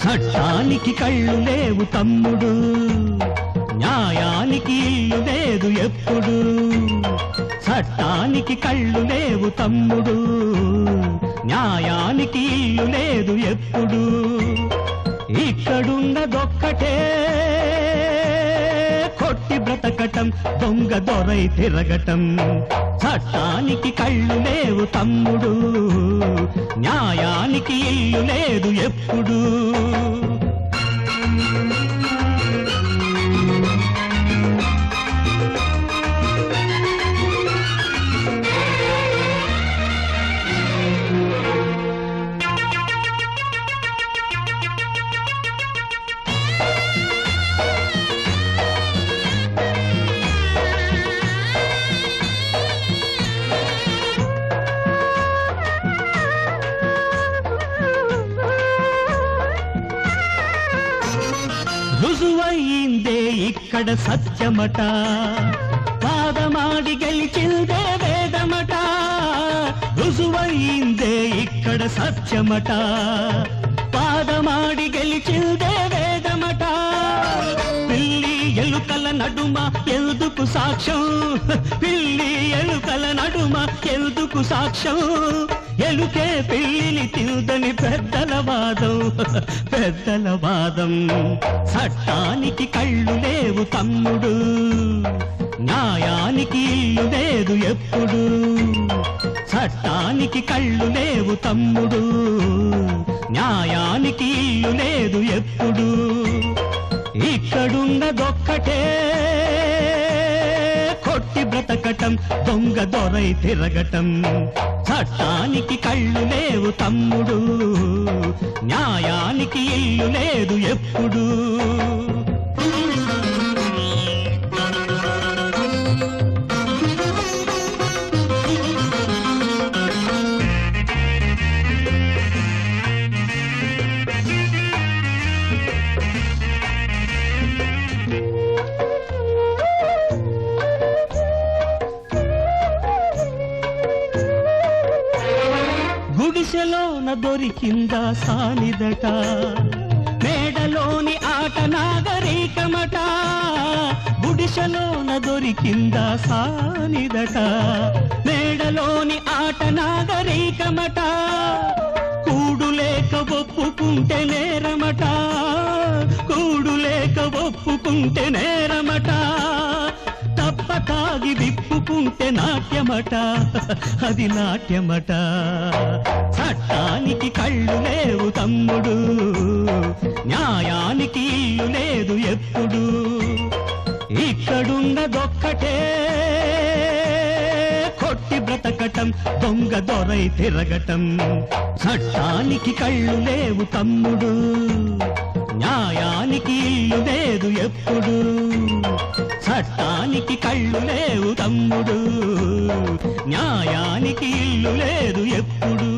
చట్టానికి కళ్ళు లేవు తమ్ముడు, న్యాయానికి ఇల్లు లేదు ఎప్పుడు. చట్టానికి కళ్ళు లేవు తమ్ముడు, న్యాయానికి ఇల్లు లేదు ఎప్పుడు. ఇక్కడున్నదొక్కటే కొట్టి బ్రతకటం, దొంగ దొరై తిరగటం. చట్టానికి కళ్ళు లేవు తమ్ముడు, న్యాయానికి ఇల్లు లేదు ఎప్పుడు. రుజువైందే ఇక్కడ సత్యమట, పాదమాడి గెలిచిందే వేదమట. రుజువైందే ఇక్కడ సత్యమట, పాదమాడి గెలిచిందే వేదమట. పిల్లి ఎలుకల నడుమ ఎందుకు సాక్ష్యం, పిల్లి ఎలుకల నడుమ ఎందుకు సాక్ష్యం. ఎలుకే పిల్లిని తిందని పెద్దల వాదం, పెద్దల వాదం. చట్టానికి కళ్ళు లేవు తమ్ముడు, న్యాయానికి ఇల్లు లేదు ఎప్పుడు. చట్టానికి కళ్ళు లేవు తమ్ముడు, న్యాయానికి ఇల్లు లేదు ఎప్పుడు. ఇక్కడున్నదొక్కటే కొట్టి బ్రతకటం, దొంగ దొరై తిరగటం. చట్టానికి కళ్ళు లేవు తమ్ముడు, న్యాయానికి ఇల్లు లేదు ఎప్పుడు. గుడిసెలోన దొరికిందా సానిదట, మేడలోని ఆట నాగరికమట. గుడిసెలోన దొరికిందా సానిదట, మేడలోని ఆట నాగరికమట. కూడు లేక ఒప్పుకుంటే నేరమట, కూడు లేక ఒప్పుకుంటే నేరమట. తప్ప తాగి విప్పుకుంటే నాట్యమట, అది నాట్యమట. చట్టానికి కళ్ళు లేవు తమ్ముడు, న్యాయానికి ఇల్లు లేదు ఎప్పుడు. ఇక్కడున్నదొక్కటే కొట్టి బ్రతకటం, దొంగ దొరై తిరగటం. చట్టానికి కళ్ళు లేవు తమ్ముడు, న్యాయానికి ఇల్లు లేదు ఎప్పుడు. చట్టానికి కళ్ళు లేవు తమ్ముడు, న్యాయానికి ఇల్లు లేదు ఎప్పుడు.